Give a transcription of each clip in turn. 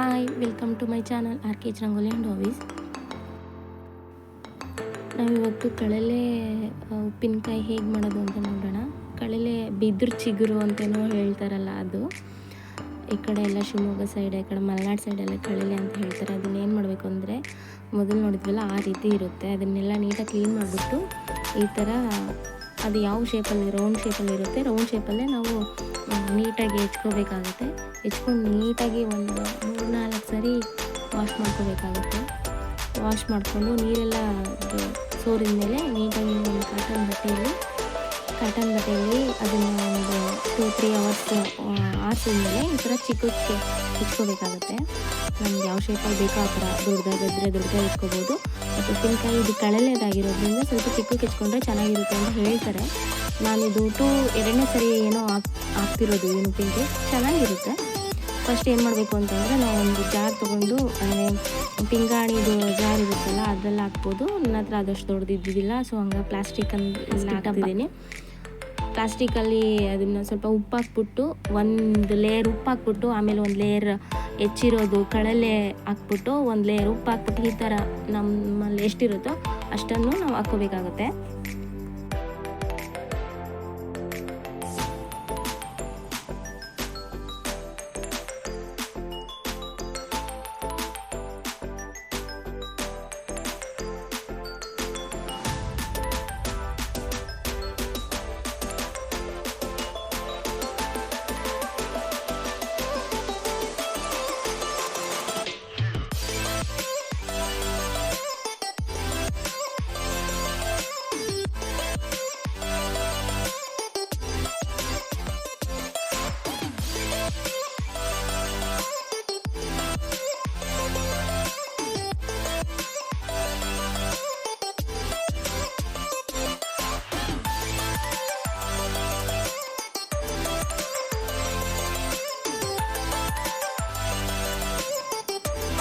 Hi, welcome to my channel RKH rangoli and hobbies. ನಾವಿವತ್ತು ಕಳಲೆ ಉಪ್ಪಿನಕಾಯಿ ಹೇಗೆ ಮಾಡೋದು ಅಂತ ನೋಡೋಣ. ಕಳಲೆ ಬಿದಿರು ಚಿಗುರು ಅಂತೇನೋ ಹೇಳ್ತಾರಲ್ಲ, ಅದು ಈ ಕಡೆ ಎಲ್ಲ ಶಿವಮೊಗ್ಗ ಸೈಡ್, ಈ ಕಡೆ ಮಲೆನಾಡು ಸೈಡೆಲ್ಲ ಕಳಲೆ ಅಂತ ಹೇಳ್ತಾರೆ. ಅದನ್ನೇನು ಮಾಡಬೇಕು ಅಂದರೆ, ಮೊದಲು ನೋಡಿದ್ವಲ್ಲ ಆ ರೀತಿ ಇರುತ್ತೆ. ಅದನ್ನೆಲ್ಲ ನೀಟಾಗಿ ಕ್ಲೀನ್ ಮಾಡಿಬಿಟ್ಟು ಈ ಥರ ಅದು ಯಾವ ಶೇಪಲ್ಲಿ ರೌಂಡ್ ಶೇಪಲ್ಲಿ ಇರುತ್ತೆ, ರೌಂಡ್ ಶೇಪಲ್ಲೇ ನಾವು ನೀಟಾಗಿ ಹೆಚ್ಕೋಬೇಕಾಗುತ್ತೆ. ಹೆಚ್ಕೊಂಡು ನೀಟಾಗಿ ಒಂದು 3-4 ಸರಿ ವಾಶ್ ಮಾಡ್ಕೋಬೇಕಾಗುತ್ತೆ. ವಾಶ್ ಮಾಡಿಕೊಂಡು ನೀರೆಲ್ಲ ಸೋರಿದ ಮೇಲೆ ನೀಟಾಗಿ ಒಂದು ಕಾಟನ್ ಬಟ್ಟೆಯಲ್ಲಿ ಅದನ್ನು ಒಂದು 2-3 ಅವರ್ಸ್ ಆರಿಸಿದ್ಮೇಲೆ ಈ ಥರ ಚಿಕ್ಕಕ್ಕೆ ಹೆಚ್ಕೋಬೇಕಾಗುತ್ತೆ. ನಮ್ಗೆ ಯಾವ ಶೇಪಲ್ಲಿ ಬೇಕೋ ಆ ಥರ ದೊಡ್ಡದಾಗಿ ಹೆಚ್ಕೋಬೋದು. ಮತ್ತು ಉಪ್ಪಿನಕಾಯಿ ಇದು ಕಳಲೆದಾಗಿರೋದ್ರಿಂದ ಸ್ವಲ್ಪ ಚಿಕ್ಕಕ್ಕೆ ಹೆಚ್ಕೊಂಡ್ರೆ ಚೆನ್ನಾಗಿರುತ್ತೆ ಅಂತ ಹೇಳ್ತಾರೆ. ನಾನಿದು 2ನೇ ಸರಿ ಏನೋ ಆಗ್ತಿರೋದು ಏನು ಉಪ್ಪಿನಕಾಯಿ ಚೆನ್ನಾಗಿರುತ್ತೆ. ಫಸ್ಟ್ ಏನು ಮಾಡಬೇಕು ಅಂತಂದರೆ, ನಾವು ಒಂದು ಜಾರ್ ತೊಗೊಂಡು, ಅಂದರೆ ಪಿಂಗಾಣಿದು ಜಾರ್ ಇರುತ್ತಲ್ಲ ಅದರಲ್ಲಿ ಹಾಕ್ಬೋದು. ನನ್ನ ಹತ್ರ ಆದಷ್ಟು ದೊಡ್ಡದಿದ್ದಿಲ್ಲ, ಸೊ ಹಂಗೆ ಪ್ಲಾಸ್ಟಿಕಲ್ಲಿ ಹಾಕಿದ್ದೀನಿ. ಪ್ಲಾಸ್ಟಿಕಲ್ಲಿ ಅದನ್ನು ಸ್ವಲ್ಪ ಉಪ್ಪು ಹಾಕ್ಬಿಟ್ಟು, ಒಂದು ಲೇಯರ್ ಉಪ್ಪು ಹಾಕ್ಬಿಟ್ಟು, ಆಮೇಲೆ ಒಂದು ಲೇಯರ್ ಹೆಚ್ಚಿರೋದು ಕಳಲೆ ಹಾಕ್ಬಿಟ್ಟು, ಒಂದು ಲೇಯರ್ ಉಪ್ಪು ಹಾಕ್ಬಿಟ್ಟು, ಈ ಥರ ನಮ್ಮಲ್ಲಿ ಎಷ್ಟಿರುತ್ತೋ ಅಷ್ಟನ್ನು ನಾವು ಹಾಕ್ಕೋಬೇಕಾಗುತ್ತೆ.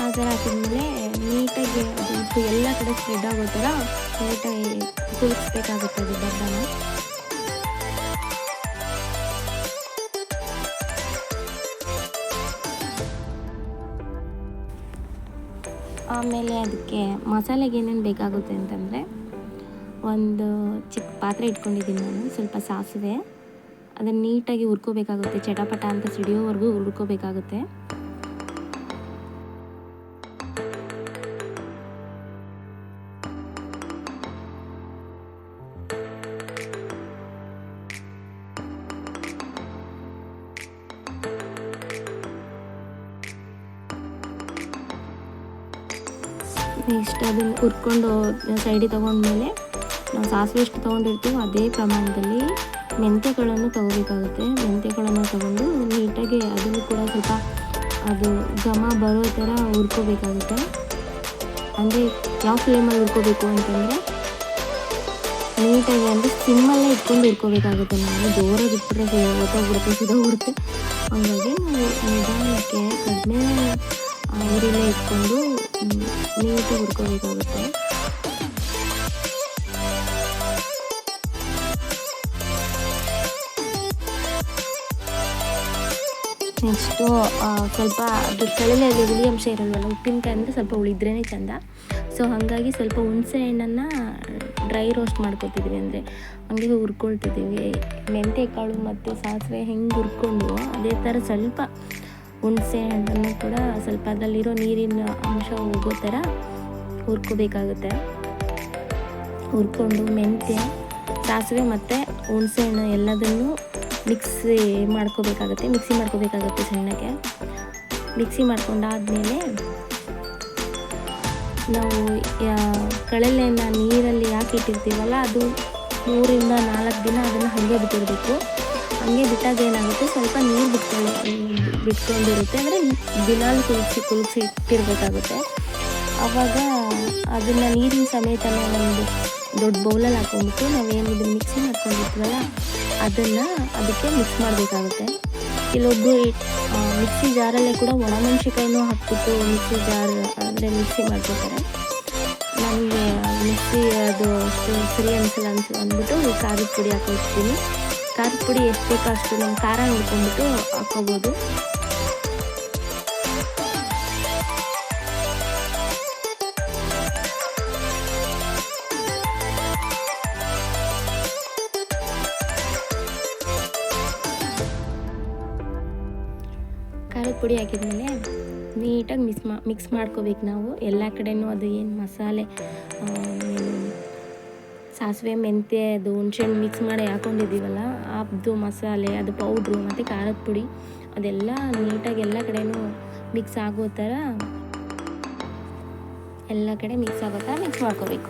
ಆ ಥರ ಹಾಕಿದ್ಮೇಲೆ ನೀಟಾಗಿ ಅದು ಉಪ್ಪು ಎಲ್ಲ ಕಡೆ ಸ್ಪ್ರೆಡ್ ಆಗೋ ಥರ ನೀಟಾಗಿ ಕುದಿಸ್ಬೇಕಾಗುತ್ತೆ ಅದು ಡಬ್ಬನ. ಆಮೇಲೆ ಅದಕ್ಕೆ ಮಸಾಲೆಗೆ ಏನೇನು ಬೇಕಾಗುತ್ತೆ ಅಂತಂದರೆ, ಒಂದು ಚಿಕ್ಕ ಪಾತ್ರೆ ಇಟ್ಕೊಂಡಿದ್ದೀನಿ ನಾನು. ಸ್ವಲ್ಪ ಸಾಸಿವೆ, ಅದನ್ನು ನೀಟಾಗಿ ಹುರ್ಕೋಬೇಕಾಗುತ್ತೆ. ಚಟಪಟ ಅಂತ ಸಿಡಿಯೋವರೆಗೂ ಹುರ್ಕೋಬೇಕಾಗುತ್ತೆ. ನೆಕ್ಸ್ಟ್ ಅದನ್ನು ಹುರ್ಕೊಂಡು ಸೈಡಿಗೆ ತೊಗೊಂಡ್ಮೇಲೆ, ನಾವು ಸಾಸಿವೆ ಎಷ್ಟು ತೊಗೊಂಡಿರ್ತೀವೋ ಅದೇ ಪ್ರಮಾಣದಲ್ಲಿ ಮೆಂತ್ಯಗಳನ್ನು ತೊಗೋಬೇಕಾಗುತ್ತೆ. ಮೆಂತ್ಯಗಳನ್ನು ತೊಗೊಂಡು ನೀಟಾಗಿ ಅದನ್ನು ಕೂಡ ಸ್ವಲ್ಪ ಅದು ಘಮ ಬರೋ ಥರ ಹುರ್ಕೋಬೇಕಾಗುತ್ತೆ. ಅಂದರೆ ಯಾವ ಫ್ಲೇಮಲ್ಲಿ ಹುರ್ಕೋಬೇಕು ಅಂತಂದರೆ, ನೀಟಾಗಿ ಅಂದರೆ ಸಿಮ್ಮಲ್ಲೇ ಇಟ್ಕೊಂಡು ಹುರ್ಕೋಬೇಕಾಗುತ್ತೆ. ನಾವು ಜೋರಾಗಿ ಇಟ್ಬಿಟ್ರೆ ಸಿದೋಗ್ಬಿಡುತ್ತೆ. ಹಾಗಾಗಿ ನಾವು ನಿಧಾನಕ್ಕೆ ಕಡಿಮೆ ಉರಿಲೇ ಇಟ್ಕೊಂಡು ನೀಟಾಗಿ ಹುರ್ಕೋಬೇಕಾಗುತ್ತೆ. ನೆಕ್ಸ್ಟು ಸ್ವಲ್ಪ ಅದು ಕಳಲೆಯಲ್ಲಿ ಹುಳಿ ಅಂಶ ಇರಲ್ವಲ್ಲ, ಉಪ್ಪಿನಕಾಯಿ ಅಂದರೆ ಸ್ವಲ್ಪ ಉಳಿದ್ರೇ ಚೆಂದ. ಸೊ ಹಾಗಾಗಿ ಸ್ವಲ್ಪ ಹುಣಸೆ ಹಣ್ಣನ್ನು ಡ್ರೈ ರೋಸ್ಟ್ ಮಾಡ್ಕೊತಿದ್ವಿ, ಅಂದರೆ ಹಂಗೆ ಹುರ್ಕೊಳ್ತಿದ್ದೀವಿ. ಮೆಂತ್ಯ ಕಾಳು ಮತ್ತು ಸಾಸಿವೆ ಹೆಂಗೆ ಹುರ್ಕೊಂಡು ಅದೇ ಥರ ಸ್ವಲ್ಪ ಹುಣಸೆ ಹಣ್ಣನ್ನು ಕೂಡ ಸ್ವಲ್ಪ ಅದರಲ್ಲಿರೋ ನೀರಿನ ಅಂಶ ಹೋಗೋ ಥರ ಹುರ್ಕೋಬೇಕಾಗುತ್ತೆ. ಹುರ್ಕೊಂಡು ಮೆಂತ್ಯ, ಸಾಸಿವೆ ಮತ್ತು ಹುಣಸೆ ಹಣ್ಣು ಎಲ್ಲದನ್ನು ಮಿಕ್ಸಿ ಮಾಡ್ಕೋಬೇಕಾಗುತ್ತೆ ಸಣ್ಣಗೆ. ಮಿಕ್ಸಿ ಮಾಡ್ಕೊಂಡಾದಮೇಲೆ ನಾವು ಕಳಲೆಯನ್ನು ನೀರಲ್ಲಿ ಯಾಕೆ ಇಟ್ಟಿರ್ತೀವಲ್ಲ, ಅದು 3-4 ದಿನ ಅದನ್ನು ಹಾಗೆ ಬಿಟ್ಟಿರಬೇಕು. ಹಾಗೆ ಬಿಟ್ಟಾಗ ಏನಾಗುತ್ತೆ, ಸ್ವಲ್ಪ ನೀರು ಬಿಟ್ಕೊಂಡಿರುತ್ತೆ. ಅಂದರೆ ದಿನಾಲು ಕುದಿಸಿ ಇಟ್ಟಿರಬೇಕಾಗುತ್ತೆ. ಆವಾಗ ಅದನ್ನು ನೀರಿನ ಸಮೇತನೇ ಒಂದು ದೊಡ್ಡ ಬೌಲಲ್ಲಿ ಹಾಕ್ಕೊಂಡ್ಬಿಟ್ಟು ನಾವೇನಿದು ಮಿಕ್ಸಿ ಮಾಡ್ಕೊಂಡಿರ್ತೀವಲ್ಲ ಅದನ್ನು ಅದಕ್ಕೆ ಮಿಕ್ಸ್ ಮಾಡಬೇಕಾಗುತ್ತೆ. ಕೆಲವೊಬ್ಬರು ಮಿಕ್ಸಿ ಜಾರಲ್ಲೇ ಕೂಡ ಒಣಮೆಣ್ಸಿಕಾಯಿನೂ ಹಾಕ್ಬಿಟ್ಟು ಮಿಕ್ಸಿ ಮಾಡ್ಕೊತಾರೆ. ನನಗೆ ಮಿಕ್ಸಿ ಅದು ಅಷ್ಟು ಸರಿ ಅನಿಸಲ್ಲ ಅಂದ್ಬಿಟ್ಟು ಖಾರದ ಪುಡಿ ಹಾಕೊಳ್ತೀನಿ. ಖಾರದ ಪುಡಿ ಎಷ್ಟು ಬೇಕೋ ಅಷ್ಟು ನಮ್ಮ ಖಾರ ನೋಡ್ಕೊಂಡ್ಬಿಟ್ಟು ಹಾಕ್ಕೋಬೋದು. ಖಾರದ ಪುಡಿ ಹಾಕಿದ್ಮೇಲೆ ನೀಟಾಗಿ ಮಿಕ್ಸ್ ಮಾಡ್ಕೋಬೇಕು ನಾವು ಎಲ್ಲ ಕಡೆಯೂ. ಅದು ಏನು ಮಸಾಲೆ ಸಾಸಿವೆ ಮೆಂತ್ಯ ಅದು ಹುಣ್ಸೆಹಣ್ಣು ಮಿಕ್ಸ್ ಮಾಡಿ ಹಾಕ್ಕೊಂಡಿದ್ದೀವಲ್ಲ, ಅದು ಮಸಾಲೆ, ಅದು ಪೌಡ್ರು ಮತ್ತು ಖಾರದ ಪುಡಿ ಅದೆಲ್ಲ ನೀಟಾಗಿ ಎಲ್ಲ ಕಡೆಯೂ ಮಿಕ್ಸ್ ಆಗೋ ಥರ ಎಲ್ಲ ಕಡೆ ಮಿಕ್ಸ್ ಆಗೋ ಥರ ಮಿಕ್ಸ್ ಮಾಡ್ಕೋಬೇಕು.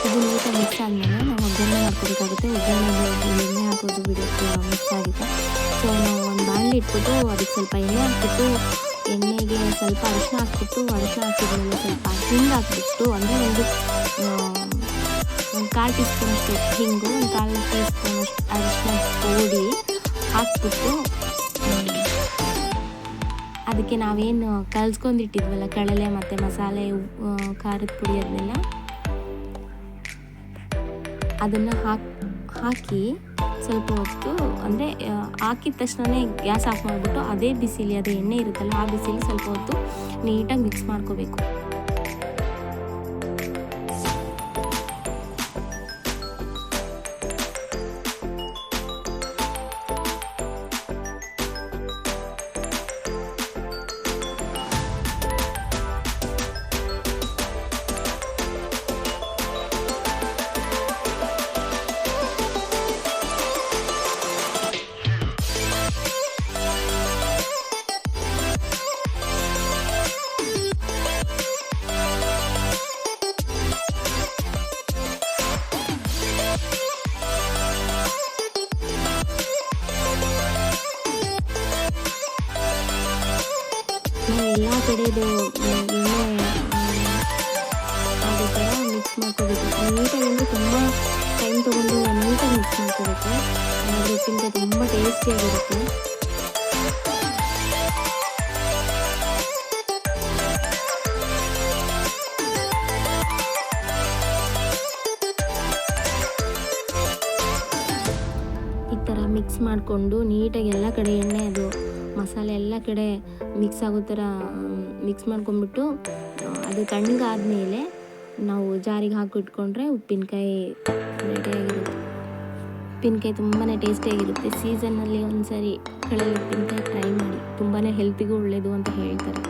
ಇದು ನೀಟಾಗಿ ಮಿಕ್ಸ್ ಆದಮೇಲೆ ನಾವು ಒಗ್ಗರಣೆ ಹಾಕ್ಕೋಬೇಕಾಗುತ್ತೆ. ಎಣ್ಣೆ ಹಾಕೋದು ಬಿಡೋಕ್ಕೆ ಮಿಕ್ಸ್ ಆಗಿದೆ. ಸೊ ನಾವು ಒಂದು ಬಾಣಲೆ ಇಟ್ಬಿಟ್ಟು ಅದಕ್ಕೆ ಸ್ವಲ್ಪ ಎಣ್ಣೆ ಹಾಕ್ಬಿಟ್ಟು, ಎಣ್ಣೆಗೆ ಸ್ವಲ್ಪ ಅರಿಶಿನ ಹಾಕಿದ್ಮೇಲೆ ಸ್ವಲ್ಪ ಹಿಂಗೆ ಹಾಕ್ಬಿಟ್ಟು, ಅಂದರೆ ಒಂದು 1/4 ಟೀ ಸ್ಪೂನಷ್ಟು ಹಿಂಗು, 1/4 ಟೀ ಸ್ಪೂನಷ್ಟು ಅರಿಶಿನ ಪುಡಿ ಹಾಕ್ಬಿಟ್ಟು, ಅದಕ್ಕೆ ನಾವೇನು ಕಲಿಸ್ಕೊಂಡಿಟ್ಟಿದ್ವಲ್ಲ ಕಡಲೆ ಮತ್ತು ಮಸಾಲೆ, ಖಾರದ ಪುಡಿ ಅದನ್ನೆಲ್ಲ ಅದನ್ನು ಹಾಕಿ ಸ್ವಲ್ಪ ಹೊತ್ತು, ಅಂದರೆ ಹಾಕಿದ ತಕ್ಷಣವೇ ಗ್ಯಾಸ್ ಆಫ್ ಮಾಡಿಬಿಟ್ಟು ಅದೇ ಬಿಸಿಲಿ, ಅದೇ ಎಣ್ಣೆ ಇರುತ್ತಲ್ಲ ಆ ಬಿಸಿಲಿ ಸ್ವಲ್ಪ ಹೊತ್ತು ನೀಟಾಗಿ ಮಿಕ್ಸ್ ಮಾಡ್ಕೋಬೇಕು. ಎಲ್ಲ ಕಡೆದು ಎಣ್ಣೆ ಆಗೋ ಥರ ಮಿಕ್ಸ್ ಮಾಡ್ಕೋಬೇಕು. ನೀಟಾಗಿ ಅಂದರೆ ತುಂಬ ಟೈಮ್ ತೊಗೊಂಡು ನೀಟಾಗಿ ಮಿಕ್ಸ್ ಮಾಡ್ಕೋಬೇಕು. ಅದ್ರ ಉಪ್ಪಿನಕಾಯಿ ತುಂಬ ಟೇಸ್ಟಿಯಾಗಿರುತ್ತೆ. ಈ ಥರ ಮಿಕ್ಸ್ ಮಾಡಿಕೊಂಡು ನೀಟಾಗಿ ಎಲ್ಲ ಕಡೆ ಎಣ್ಣೆ ಅದು ಮಸಾಲೆ ಎಲ್ಲ ಕಡೆ ಮಿಕ್ಸ್ ಆಗೋ ಥರ ಮಿಕ್ಸ್ ಮಾಡ್ಕೊಂಬಿಟ್ಟು, ಅದು ತಣ್ಣಗಾದ್ಮೇಲೆ ನಾವು ಜಾರಿಗೆ ಹಾಕಿಟ್ಕೊಂಡ್ರೆ ಉಪ್ಪಿನಕಾಯಿ ರೆಡಿಯಾಗಿರುತ್ತೆ. ಉಪ್ಪಿನಕಾಯಿ ತುಂಬಾ ಟೇಸ್ಟಿಯಾಗಿರುತ್ತೆ. ಸೀಸನ್ನಲ್ಲಿ ಒಂದು ಸಾರಿ ಕಡಲೆ ಉಪ್ಪಿನಕಾಯಿ ಟ್ರೈ ಮಾಡಿ, ತುಂಬಾ ಹೆಲ್ತಿಗೂ ಒಳ್ಳೆಯದು ಅಂತ ಹೇಳ್ತಾರೆ.